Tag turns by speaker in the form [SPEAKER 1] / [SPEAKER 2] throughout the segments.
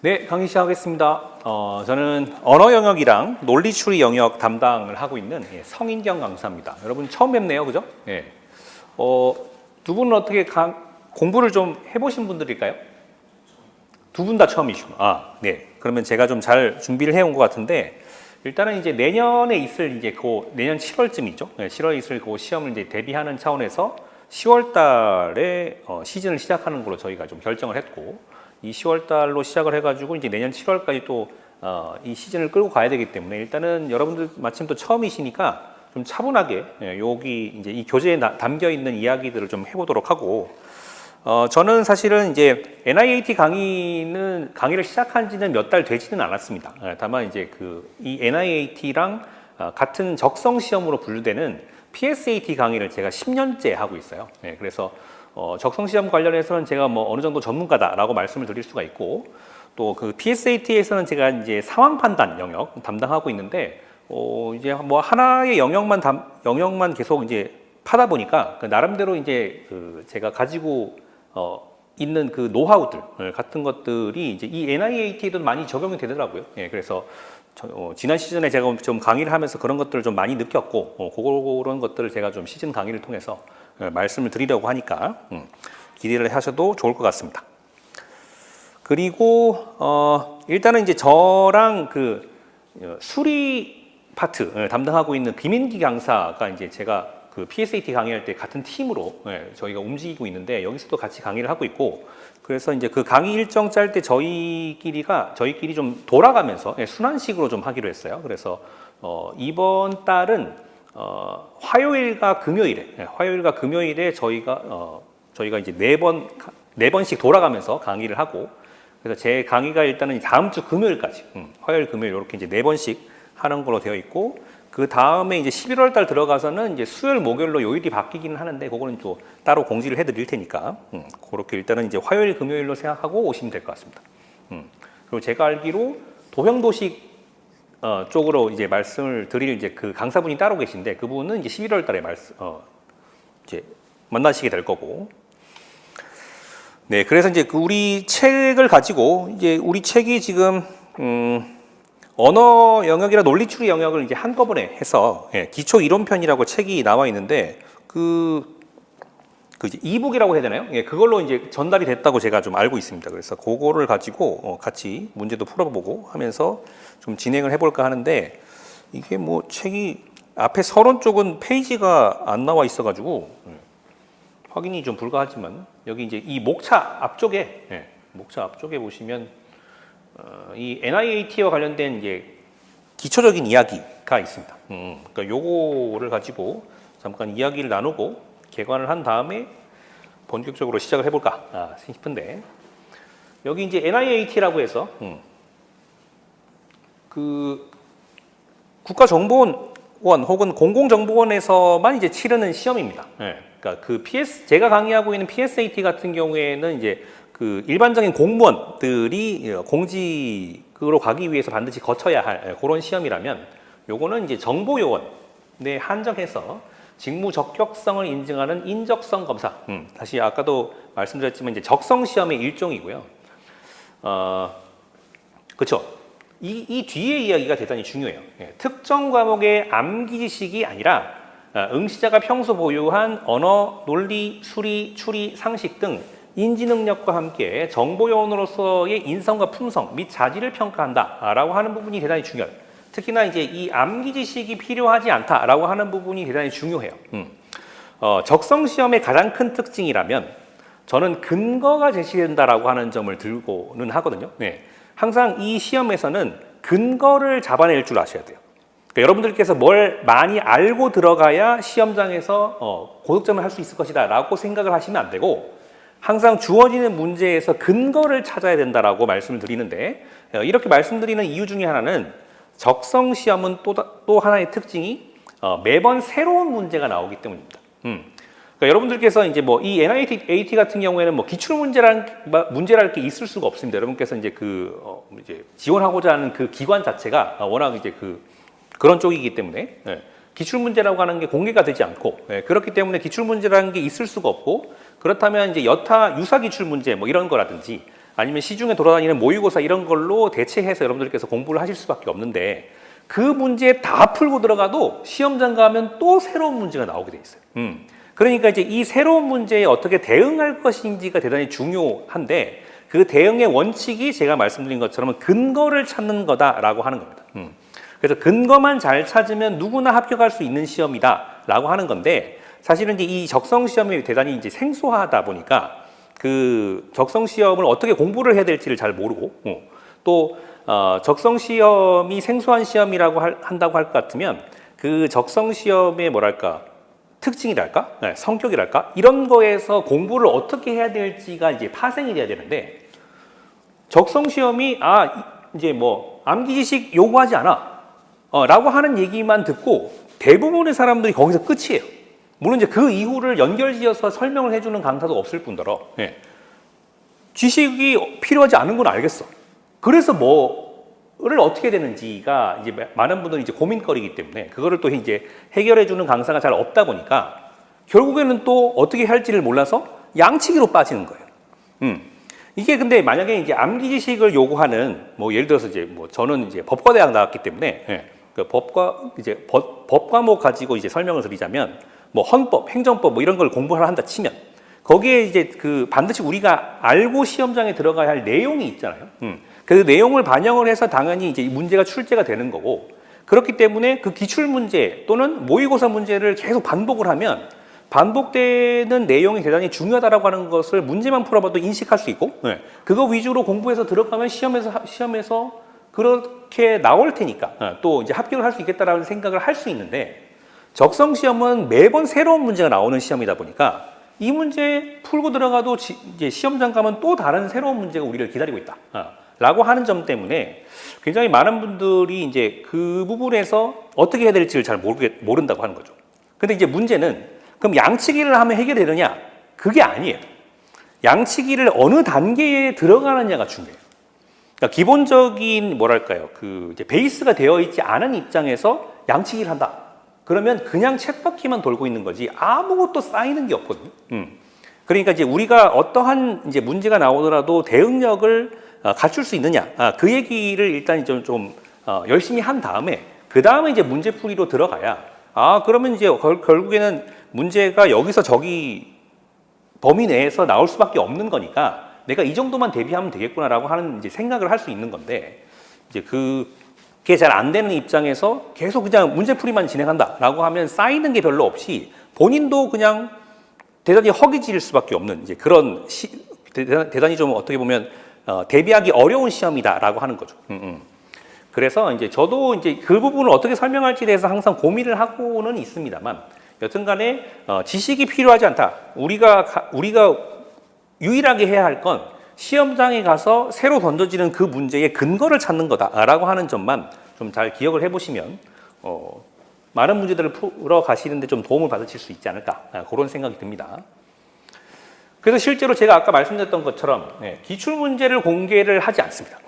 [SPEAKER 1] 네, 강의 시작하겠습니다. 저는 언어 영역이랑 논리 추리 영역 담당을 하고 있는 성인경 강사입니다. 여러분 처음 뵙네요, 그죠? 네. 두 분은 어떻게 공부를 좀 해보신 분들일까요? 두 분 다 처음이시구나. 네. 그러면 제가 좀 잘 준비를 해온 것 같은데, 일단은 이제 내년에 있을 이제 내년 7월쯤이죠. 네, 7월에 있을 시험을 이제 대비하는 차원에서 10월 달에 시즌을 시작하는 걸로 저희가 좀 결정을 했고, 이 10월 달로 시작을 해가지고 이제 내년 7월까지 또 이 시즌을 끌고 가야 되기 때문에 일단은 여러분들 마침 또 처음이시니까 좀 차분하게 여기 이제 이 교재에 담겨 있는 이야기들을 좀 해보도록 하고, 저는 사실은 이제 NIAT 강의를 시작한 지는 몇 달 되지는 않았습니다. 다만 이제 이 NIAT랑 같은 적성 시험으로 분류되는 PSAT 강의를 제가 10년째 하고 있어요. 그래서 적성 시험 관련해서는 제가 뭐 어느 정도 전문가다라고 말씀을 드릴 수가 있고, 또 그 PSAT에서는 제가 이제 상황 판단 영역 담당하고 있는데, 이제 뭐 하나의 영역만 계속 이제 파다 보니까 나름대로 이제 제가 가지고 있는 그 노하우들 같은 것들이 이제 이 NIAT에도 많이 적용이 되더라고요. 그래서 지난 시즌에 제가 좀 강의를 하면서 그런 것들을 좀 많이 느꼈고, 그런 것들을 제가 좀 시즌 강의를 통해서 말씀을 드리려고 하니까 기대를 하셔도 좋을 것 같습니다. 그리고 일단은 이제 저랑 그 수리 파트 담당하고 있는 김인기 강사가 이제 제가 그 PSAT 강의할 때 같은 팀으로 저희가 움직이고 있는데, 여기서도 같이 강의를 하고 있고, 그래서 이제 그 강의 일정 짤 때 저희끼리 좀 돌아가면서 순환식으로 좀 하기로 했어요. 그래서 이번 달은 화요일과 금요일에 저희가 이제 네 번씩 돌아가면서 강의를 하고, 그래서 제 강의가 일단은 다음 주 금요일까지 화요일, 금요일 이렇게 이제 네 번씩 하는 걸로 되어 있고, 그 다음에 이제 11월 달 들어가서는 이제 수요일, 목요일로 요일이 바뀌기는 하는데, 그거는 또 따로 공지를 해드릴 테니까 그렇게 일단은 이제 화요일, 금요일로 생각하고 오시면 될 것 같습니다. 그리고 제가 알기로 도형도식 쪽으로 이제 말씀을 드릴 이제 그 강사분이 따로 계신데, 그분은 이제 11월 달에 이제 만나시게 될 거고. 네, 그래서 이제 우리 책을 가지고 이제 우리 책이 지금 언어 영역이나 논리 추리 영역을 이제 한꺼번에 해서 기초 이론편이라고 책이 나와 있는데, 이제 이북이라고 해야 되나요? 그걸로 이제 전달이 됐다고 제가 좀 알고 있습니다. 그래서 그거를 가지고 같이 문제도 풀어보고 하면서 좀 진행을 해볼까 하는데, 이게 뭐 책이 앞에 서론 쪽은 페이지가 안 나와 있어가지고 확인이 좀 불가하지만, 여기 이제 이 목차 앞쪽에 보시면 이 NIAT와 관련된 이제 기초적인 이야기가 있습니다. 그러니까 요거를 가지고 잠깐 이야기를 나누고 개관을 한 다음에 본격적으로 시작을 해볼까 싶은데, 여기 이제 NIAT라고 해서 그 국가정보원 혹은 공공정보원에서만 이제 치르는 시험입니다. 그러니까 제가 강의하고 있는 PSAT 같은 경우에는 이제 그 일반적인 공무원들이 공직으로 가기 위해서 반드시 거쳐야 할 그런 시험이라면, 요거는 이제 정보요원에 한정해서 직무 적격성을 인증하는 인적성 검사. 다시 아까도 말씀드렸지만 이제 적성 시험의 일종이고요. 그렇죠. 이 뒤에 이야기가 대단히 중요해요. 특정 과목의 암기 지식이 아니라 응시자가 평소 보유한 언어, 논리, 수리, 추리, 상식 등 인지 능력과 함께 정보요원으로서의 인성과 품성 및 자질을 평가한다라고 하는 부분이 대단히 중요해요. 특히나 이제 이 암기 지식이 필요하지 않다라고 하는 부분이 대단히 중요해요. 적성 시험의 가장 큰 특징이라면 저는 근거가 제시된다라고 하는 점을 들고는 하거든요. 항상 이 시험에서는 근거를 잡아낼 줄 아셔야 돼요. 그러니까 여러분들께서 뭘 많이 알고 들어가야 시험장에서 고득점을 할 수 있을 것이다라고 생각을 하시면 안 되고, 항상 주어지는 문제에서 근거를 찾아야 된다라고 말씀을 드리는데, 이렇게 말씀드리는 이유 중에 하나는 적성 시험은 또 하나의 특징이 매번 새로운 문제가 나오기 때문입니다. 그러니까 여러분들께서 이제 뭐 이 NIAT 같은 경우에는 뭐 기출 문제랄 게 있을 수가 없습니다. 여러분께서 이제 이제 지원하고자 하는 그 기관 자체가 워낙 이제 그런 쪽이기 때문에 기출 문제라고 하는 게 공개가 되지 않고, 그렇기 때문에 기출 문제라는 게 있을 수가 없고, 그렇다면 이제 유사 기출 문제 뭐 이런 거라든지 아니면 시중에 돌아다니는 모의고사 이런 걸로 대체해서 여러분들께서 공부를 하실 수밖에 없는데 그 문제 다 풀고 들어가도 시험장 가면 또 새로운 문제가 나오게 돼 있어요. 그러니까 이제 이 새로운 문제에 어떻게 대응할 것인지가 대단히 중요한데 그 대응의 원칙이 제가 말씀드린 것처럼 근거를 찾는 거다라고 하는 겁니다. 그래서 근거만 잘 찾으면 누구나 합격할 수 있는 시험이다라고 하는 건데 사실은 이제 이 적성 시험이 대단히 이제 생소하다 보니까 그 적성 시험을 어떻게 공부를 해야 될지를 잘 모르고 또 적성 시험이 생소한 시험이라고 한다고 할 것 같으면 그 적성 시험의 뭐랄까 특징이랄까 성격이랄까 이런 거에서 공부를 어떻게 해야 될지가 이제 파생이 돼야 되는데 적성 시험이 이제 뭐 암기 지식 요구하지 않아 라고 하는 얘기만 듣고 대부분의 사람들이 거기서 끝이에요. 물론 이제 그 이후를 연결지어서 설명을 해주는 강사도 없을 뿐더러 지식이 필요하지 않은 건 알겠어. 그래서 뭐를 어떻게 되는지가 이제 많은 분들이 이제 고민거리이기 때문에 그거를 또 이제 해결해주는 강사가 잘 없다 보니까 결국에는 또 어떻게 할지를 몰라서 양치기로 빠지는 거예요. 이게 근데 만약에 이제 암기 지식을 요구하는 뭐 예를 들어서 이제 뭐 저는 이제 법과대학 나왔기 때문에 그 법 과목 가지고 이제 설명을 드리자면 뭐 헌법, 행정법 뭐 이런 걸 공부하러 한다 치면 거기에 이제 그 반드시 우리가 알고 시험장에 들어가야 할 내용이 있잖아요. 그 내용을 반영을 해서 당연히 이제 문제가 출제가 되는 거고 그렇기 때문에 그 기출 문제 또는 모의고사 문제를 계속 반복을 하면 반복되는 내용이 대단히 중요하다라고 하는 것을 문제만 풀어봐도 인식할 수 있고 그거 위주로 공부해서 들어가면 시험에서 그렇게 나올 테니까 또 이제 합격을 할 수 있겠다라는 생각을 할 수 있는데 적성 시험은 매번 새로운 문제가 나오는 시험이다 보니까 이 문제 풀고 들어가도 이제 시험장 가면 또 다른 새로운 문제가 우리를 기다리고 있다 라고 하는 점 때문에 굉장히 많은 분들이 이제 그 부분에서 어떻게 해야 될지를 잘 모른다고 하는 거죠. 근데 이제 문제는 그럼 양치기를 하면 해결되느냐? 그게 아니에요. 양치기를 어느 단계에 들어가느냐가 중요해요. 그러니까 기본적인 뭐랄까요, 그 이제 베이스가 되어 있지 않은 입장에서 양치기를 한다. 그러면 그냥 쳇바퀴만 돌고 있는 거지 아무것도 쌓이는 게 없거든요. 그러니까 이제 우리가 어떠한 이제 문제가 나오더라도 대응력을 갖출 수 있느냐, 그 얘기를 일단 좀 열심히 한 다음에 그 다음에 이제 문제풀이로 들어가야 그러면 이제 결국에는 문제가 여기서 저기 범위 내에서 나올 수밖에 없는 거니까 내가 이 정도만 대비하면 되겠구나라고 하는 이제 생각을 할 수 있는 건데 이제 그게 잘 안 되는 입장에서 계속 그냥 문제풀이만 진행한다라고 하면 쌓이는 게 별로 없이 본인도 그냥 대단히 허기질 수밖에 없는 이제 그런 대단히 좀 어떻게 보면 대비하기 어려운 시험이다라고 하는 거죠. 그래서 이제 저도 이제 그 부분을 어떻게 설명할지에 대해서 항상 고민을 하고는 있습니다만 여튼간에 지식이 필요하지 않다. 우리가 유일하게 해야 할 건 시험장에 가서 새로 던져지는 그 문제의 근거를 찾는 거다라고 하는 점만 좀 잘 기억을 해보시면 많은 문제들을 풀어 가시는데 좀 도움을 받으실 수 있지 않을까 그런 생각이 듭니다. 그래서 실제로 제가 아까 말씀드렸던 것처럼 기출 문제를 공개를 하지 않습니다.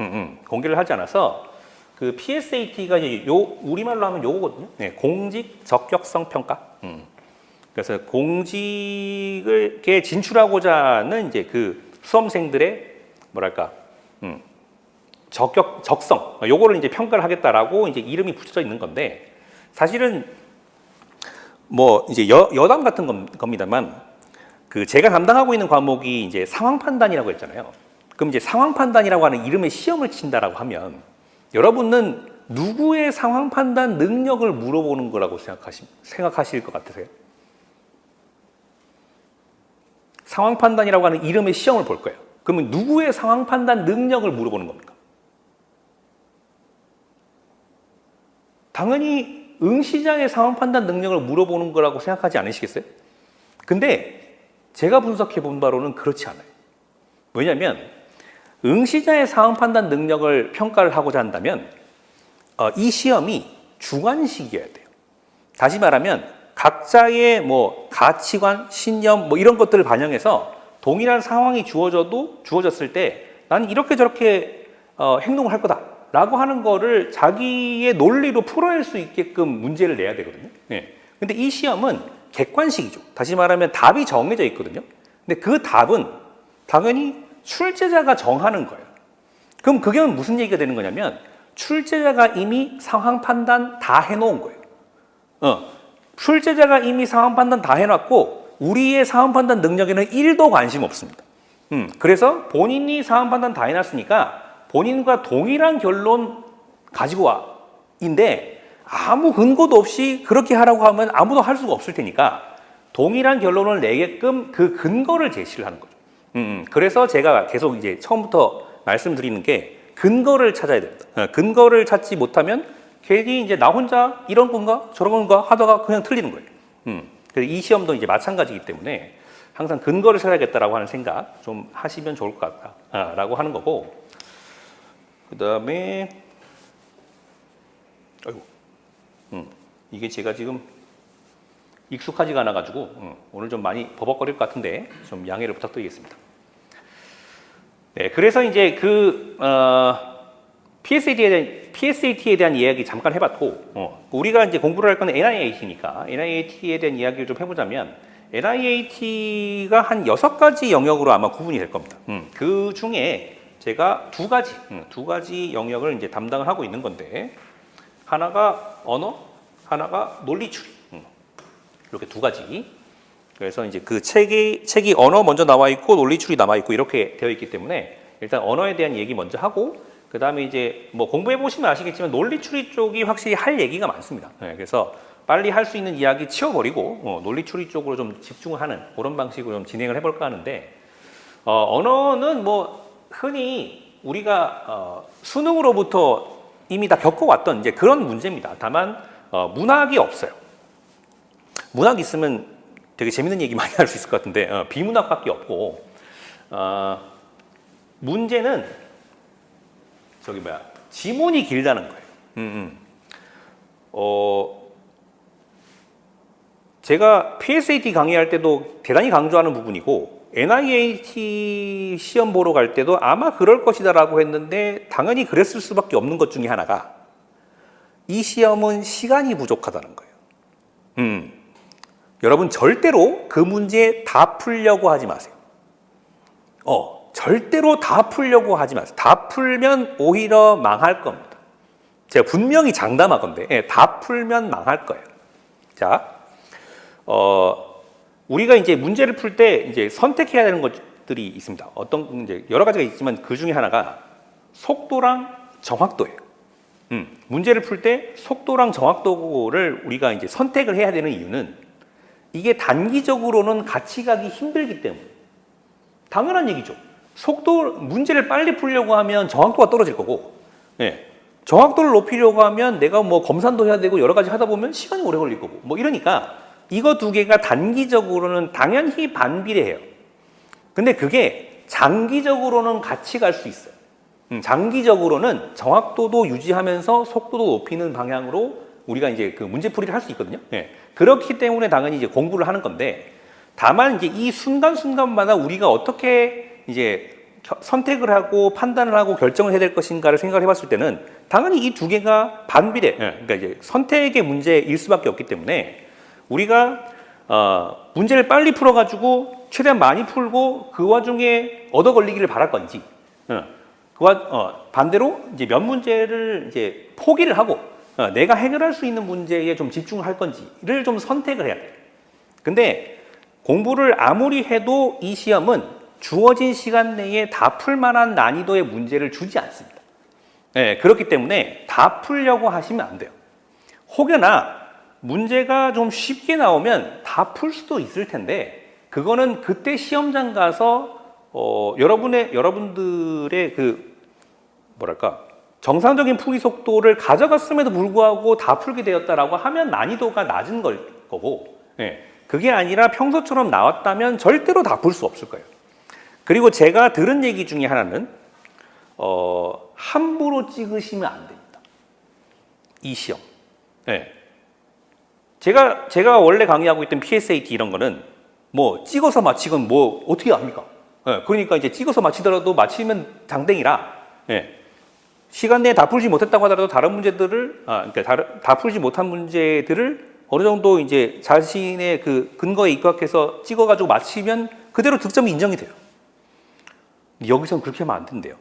[SPEAKER 1] 공개를 하지 않아서 그 PSAT가 이제 우리말로 하면 요거거든요. 공직 적격성 평가. 그래서 공직에 진출하고자 하는 이제 그 수험생들의 뭐랄까 적성 요거를 이제 평가를 하겠다라고 이제 이름이 붙여져 있는 건데 사실은 뭐 이제 여담 같은 겁니다만 그 제가 담당하고 있는 과목이 이제 상황 판단이라고 했잖아요. 그럼 이제 상황 판단이라고 하는 이름의 시험을 친다라고 하면 여러분은 누구의 상황 판단 능력을 물어보는 거라고 생각하실 것 같으세요? 상황 판단이라고 하는 이름의 시험을 볼 거예요. 그러면 누구의 상황 판단 능력을 물어보는 겁니까? 당연히 응시자의 상황 판단 능력을 물어보는 거라고 생각하지 않으시겠어요? 근데 제가 분석해 본 바로는 그렇지 않아요. 왜냐하면 응시자의 상황 판단 능력을 평가를 하고자 한다면 이 시험이 주관식이어야 돼요. 다시 말하면 각자의 뭐 가치관, 신념 뭐 이런 것들을 반영해서 동일한 상황이 주어졌을 때 나는 이렇게 저렇게 행동을 할 거다라고 하는 거를 자기의 논리로 풀어낼 수 있게끔 문제를 내야 되거든요. 근데 이 시험은 객관식이죠. 다시 말하면 답이 정해져 있거든요. 근데 그 답은 당연히 출제자가 정하는 거예요. 그럼 그게 무슨 얘기가 되는 거냐면 출제자가 이미 상황 판단 다 해놓은 거예요. 출제자가 이미 상황 판단 다 해놨고 우리의 상황 판단 능력에는 1도 관심 없습니다. 그래서 본인이 상황 판단 다 해놨으니까 본인과 동일한 결론 가지고 와인데 아무 근거도 없이 그렇게 하라고 하면 아무도 할 수가 없을 테니까 동일한 결론을 내게끔 그 근거를 제시를 하는 거죠. 그래서 제가 계속 이제 처음부터 말씀드리는 게 근거를 찾아야 됩니다. 근거를 찾지 못하면 괜히 이제 나 혼자 이런 건가 저런 건가 하다가 그냥 틀리는 거예요. 그래서 이 시험도 이제 마찬가지이기 때문에 항상 근거를 찾아야겠다라고 하는 생각 좀 하시면 좋을 것 같다라고 하는 거고, 그 다음에 아이고, 이게 제가 지금 익숙하지가 않아가지고 오늘 좀 많이 버벅거릴 것 같은데 좀 양해를 부탁드리겠습니다. 네, 그래서 이제 그 PSAT에 대한 이야기 잠깐 해봤고, 우리가 이제 공부를 할 건 NIAT니까 NIAT에 대한 이야기를 좀 해보자면 NIAT가 한 6가지 영역으로 아마 구분이 될 겁니다. 그 중에 제가 두 가지 영역을 이제 담당을 하고 있는 건데 하나가 언어, 하나가 논리추리. 이렇게 두 가지. 그래서 이제 그 책이 언어 먼저 나와 있고 논리추리 남아 있고 이렇게 되어 있기 때문에 일단 언어에 대한 얘기 먼저 하고 그 다음에 이제 뭐 공부해 보시면 아시겠지만 논리추리 쪽이 확실히 할 얘기가 많습니다. 네, 그래서 빨리 할 수 있는 이야기 치워버리고 논리추리 쪽으로 좀 집중을 하는 그런 방식으로 좀 진행을 해볼까 하는데, 언어는 뭐 흔히 우리가 수능으로부터 이미 다 겪어왔던 이제 그런 문제입니다. 다만 문학이 없어요. 문학 있으면 되게 재밌는 얘기 많이 할 수 있을 것 같은데 비문학밖에 없고, 문제는 지문이 길다는 거예요. 제가 PSAT 강의할 때도 대단히 강조하는 부분이고 NIAT 시험 보러 갈 때도 아마 그럴 것이다라고 했는데 당연히 그랬을 수밖에 없는 것 중에 하나가 이 시험은 시간이 부족하다는 거예요. 여러분 절대로 그 문제 다 풀려고 하지 마세요. 절대로 다 풀려고 하지 마세요. 다 풀면 오히려 망할 겁니다. 제가 분명히 장담하건데 다 풀면 망할 거예요. 자, 우리가 이제 문제를 풀 때 이제 선택해야 되는 것들이 있습니다. 어떤 이제 여러 가지가 있지만 그 중에 하나가 속도랑 정확도예요. 문제를 풀 때 속도랑 정확도를 우리가 이제 선택을 해야 되는 이유는 이게 단기적으로는 같이 가기 힘들기 때문에 당연한 얘기죠. 문제를 빨리 풀려고 하면 정확도가 떨어질 거고, 정확도를 높이려고 하면 내가 뭐 검산도 해야 되고 여러 가지 하다 보면 시간이 오래 걸릴 거고, 뭐 이러니까 이거 두 개가 단기적으로는 당연히 반비례해요. 근데 그게 장기적으로는 같이 갈 수 있어요. 장기적으로는 정확도도 유지하면서 속도도 높이는 방향으로 우리가 이제 그 문제풀이를 할 수 있거든요. 그렇기 때문에 당연히 이제 공부를 하는 건데, 다만 이제 이 순간순간마다 우리가 어떻게 이제 선택을 하고 판단을 하고 결정을 해야 될 것인가를 생각을 해봤을 때는 당연히 이 두 개가 반비례, 그러니까 이제 선택의 문제일 수밖에 없기 때문에 우리가 문제를 빨리 풀어가지고 최대한 많이 풀고 그 와중에 얻어 걸리기를 바랄 건지, 반대로 이제 몇 문제를 이제 포기를 하고 내가 해결할 수 있는 문제에 좀 집중을 할 건지를 좀 선택을 해야 돼요. 근데 공부를 아무리 해도 이 시험은 주어진 시간 내에 다 풀 만한 난이도의 문제를 주지 않습니다. 그렇기 때문에 다 풀려고 하시면 안 돼요. 혹여나 문제가 좀 쉽게 나오면 다 풀 수도 있을 텐데 그거는 그때 시험장 가서 여러분들의 그 정상적인 풀이 속도를 가져갔음에도 불구하고 다 풀게 되었다라고 하면 난이도가 낮은 거고, 그게 아니라 평소처럼 나왔다면 절대로 다 풀 수 없을 거예요. 그리고 제가 들은 얘기 중에 하나는 함부로 찍으시면 안 됩니다. 이 시험. 제가 원래 강의하고 있던 PSAT 이런 거는 뭐 찍어서 마치건 뭐 어떻게 합니까? 그러니까 이제 찍어서 마치더라도 마치면 장땡이라, 시간 내에 다 풀지 못했다고 하더라도 다른 문제들을 다 풀지 못한 문제들을 어느 정도 이제 자신의 그 근거에 입각해서 찍어가지고 마치면 그대로 득점이 인정이 돼요. 여기선 그렇게 하면 안 된대요.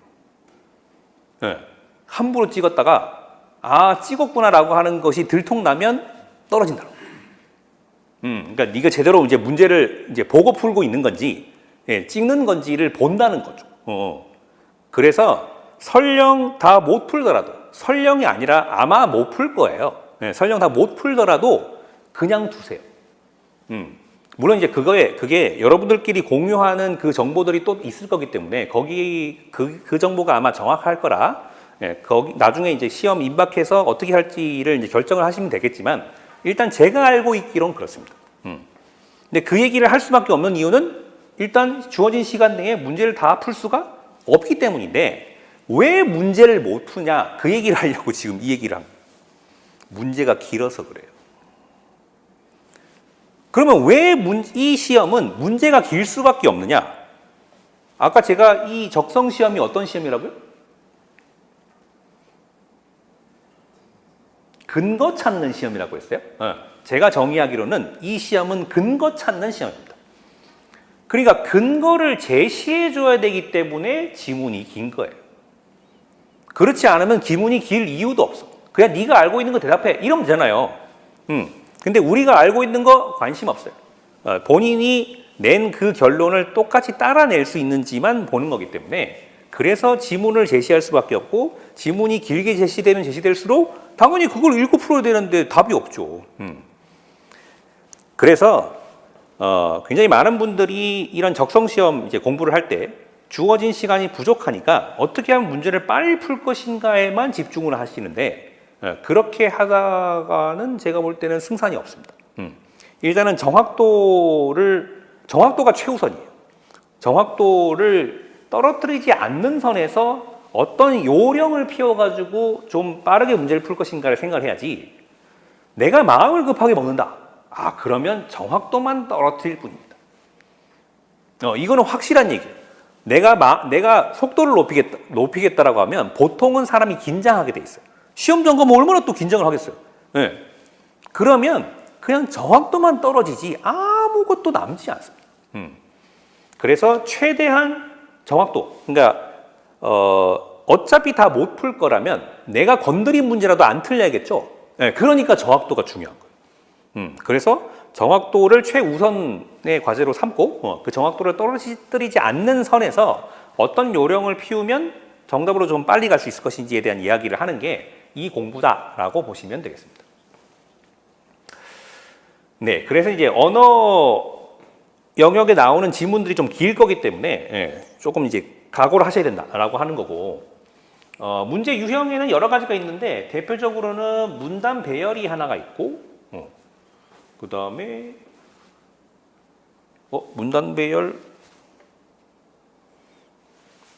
[SPEAKER 1] 네. 함부로 찍었다가 찍었구나라고 하는 것이 들통나면 떨어진다고. 그러니까 네가 제대로 이제 문제를 이제 보고 풀고 있는 건지 찍는 건지를 본다는 거죠. 그래서 설령 다 못 풀더라도, 설령이 아니라 아마 못 풀 거예요. 설령 다 못 풀더라도 그냥 두세요. 물론 이제 그게 여러분들끼리 공유하는 그 정보들이 또 있을 거기 때문에 그 정보가 아마 정확할 거라 거기 나중에 이제 시험 임박해서 어떻게 할지를 이제 결정을 하시면 되겠지만 일단 제가 알고 있기론 그렇습니다. 근데 그 얘기를 할 수밖에 없는 이유는 일단 주어진 시간 내에 문제를 다 풀 수가 없기 때문인데 왜 문제를 못 푸냐 그 얘기를 하려고 지금 이 얘기를 합니다. 문제가 길어서 그래요. 그러면 왜 이 시험은 문제가 길 수밖에 없느냐? 아까 제가 이 적성 시험이 어떤 시험이라고요? 근거 찾는 시험이라고 했어요. 제가 정의하기로는 이 시험은 근거 찾는 시험입니다. 그러니까 근거를 제시해 줘야 되기 때문에 지문이 긴 거예요. 그렇지 않으면 지문이 길 이유도 없어. 그냥 네가 알고 있는 거 대답해. 이러면 되잖아요. 근데 우리가 알고 있는 거 관심 없어요. 본인이 낸 그 결론을 똑같이 따라낼 수 있는지만 보는 거기 때문에 그래서 지문을 제시할 수밖에 없고 지문이 길게 제시될수록 당연히 그걸 읽고 풀어야 되는데 답이 없죠. 그래서 굉장히 많은 분들이 이런 적성시험 이제 공부를 할 때 주어진 시간이 부족하니까 어떻게 하면 문제를 빨리 풀 것인가에만 집중을 하시는데 그렇게 하다가는 제가 볼 때는 승산이 없습니다. 일단은 정확도가 최우선이에요. 정확도를 떨어뜨리지 않는 선에서 어떤 요령을 피워가지고 좀 빠르게 문제를 풀 것인가를 생각을 해야지 내가 마음을 급하게 먹는다. 그러면 정확도만 떨어뜨릴 뿐입니다. 이거는 확실한 얘기예요. 내가 속도를 높이겠다라고 하면 보통은 사람이 긴장하게 돼 있어요. 시험 점검 얼마나 또 긴장을 하겠어요. 그러면 그냥 정확도만 떨어지지 아무것도 남지 않습니다. 그래서 최대한 정확도, 그러니까 어차피 다 못 풀 거라면 내가 건드린 문제라도 안 틀려야겠죠. 그러니까 정확도가 중요한 거예요. 그래서 정확도를 최우선의 과제로 삼고 그 정확도를 떨어뜨리지 않는 선에서 어떤 요령을 피우면 정답으로 좀 빨리 갈 수 있을 것인지에 대한 이야기를 하는 게 이 공부다라고 보시면 되겠습니다. 네, 그래서 이제 언어 영역에 나오는 지문들이 좀 길 거기 때문에 조금 이제 각오를 하셔야 된다라고 하는 거고 문제 유형에는 여러 가지가 있는데 대표적으로는 문단 배열이 하나가 있고 그 다음에 문단 배열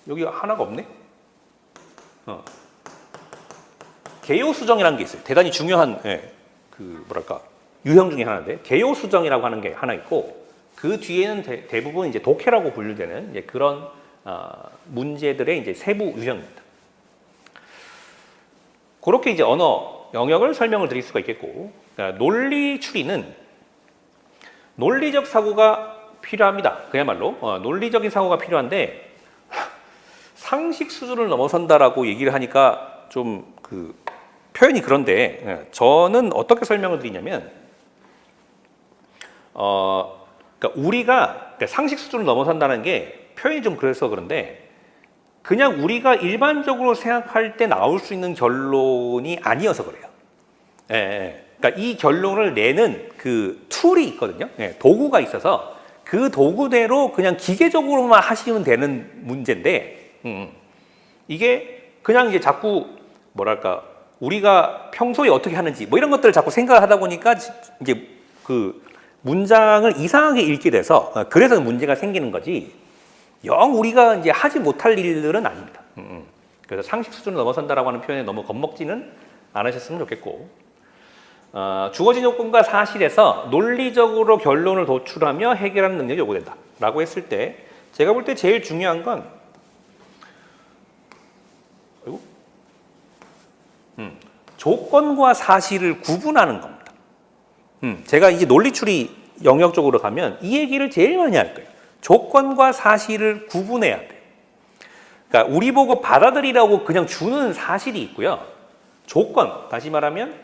[SPEAKER 1] 여기 하나가 없네. 개요 수정이라는 게 있어요. 대단히 중요한 그 뭐랄까 유형 중에 하나인데 개요 수정이라고 하는 게 하나 있고 그 뒤에는 대부분 이제 독해라고 분류되는 이제 그런 문제들의 이제 세부 유형입니다. 그렇게 이제 언어 영역을 설명을 드릴 수가 있겠고, 그러니까 논리 추리는 논리적 사고가 필요합니다. 그야말로 논리적인 사고가 필요한데 상식 수준을 넘어선다라고 얘기를 하니까 좀 그 표현이 그런데 저는 어떻게 설명을 드리냐면 그러니까 우리가 상식 수준을 넘어선다는 게 표현이 좀 그래서 그런데 그냥 우리가 일반적으로 생각할 때 나올 수 있는 결론이 아니어서 그래요. 그러니까 이 결론을 내는 그 툴이 있거든요. 도구가 있어서 그 도구대로 그냥 기계적으로만 하시면 되는 문제인데 이게 그냥 이제 자꾸 뭐랄까 우리가 평소에 어떻게 하는지 뭐 이런 것들을 자꾸 생각을 하다 보니까 이제 그 문장을 이상하게 읽게 돼서 그래서 문제가 생기는 거지 영 우리가 이제 하지 못할 일들은 아닙니다. 그래서 상식 수준을 넘어선다라고 하는 표현에 너무 겁먹지는 않으셨으면 좋겠고 주어진 요건과 사실에서 논리적으로 결론을 도출하며 해결하는 능력이 요구된다 라고 했을 때 제가 볼 때 제일 중요한 건 조건과 사실을 구분하는 겁니다. 제가 이제 논리추리 영역 쪽으로 가면 이 얘기를 제일 많이 할 거예요. 조건과 사실을 구분해야 돼. 그러니까 우리 보고 받아들이라고 그냥 주는 사실이 있고요. 조건, 다시 말하면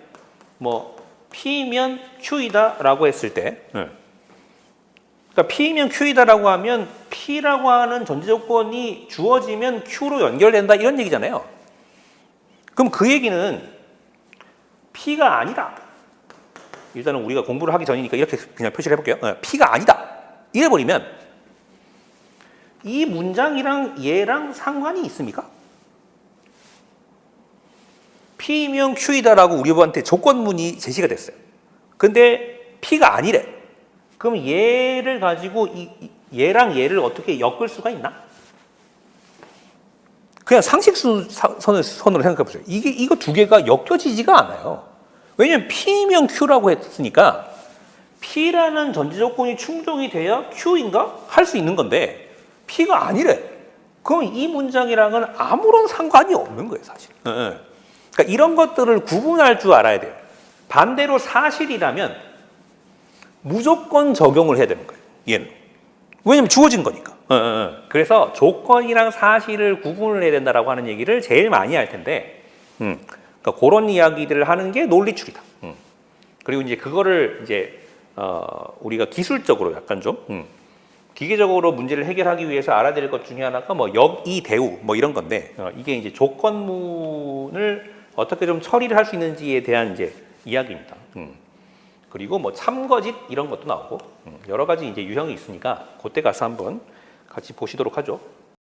[SPEAKER 1] 뭐 P면 Q이다라고 했을 때, 그러니까 P면 Q이다라고 하면 P라고 하는 전제 조건이 주어지면 Q로 연결된다 이런 얘기잖아요. 그럼 그 얘기는 P가 아니다. 일단은 우리가 공부를 하기 전이니까 이렇게 그냥 표시를 해볼게요. P가 아니다. 이래버리면 이 문장이랑 얘랑 상관이 있습니까? P면 Q이다라고 우리한테 조건문이 제시가 됐어요. 근데 P가 아니래. 그럼 얘를 가지고 얘랑 얘를 어떻게 엮을 수가 있나? 그냥 상식선으로 생각해 보세요. 이거 두 개가 엮여지지가 않아요. 왜냐면 P면 Q라고 했으니까 P라는 전제 조건이 충족이 돼야 Q인가? 할 수 있는 건데 P가 아니래. 그럼 이 문장이랑은 아무런 상관이 없는 거예요, 사실. 그러니까 이런 것들을 구분할 줄 알아야 돼요. 반대로 사실이라면 무조건 적용을 해야 되는 거예요, 얘는. 왜냐면 주어진 거니까. 그래서 조건이랑 사실을 구분을 해야 된다라고 하는 얘기를 제일 많이 할 텐데, 그러니까 그런 이야기들을 하는 게 논리출이다. 그리고 이제 그거를 이제 우리가 기술적으로 약간 좀 기계적으로 문제를 해결하기 위해서 알아야 될 것 중에 하나가 뭐 역이 대우 뭐 이런 건데, 이게 이제 조건문을 어떻게 좀 처리를 할 수 있는지에 대한 이제 이야기입니다. 그리고 뭐 참거짓 이런 것도 나오고 여러 가지 이제 유형이 있으니까 그때 가서 한번 같이 보시도록 하죠.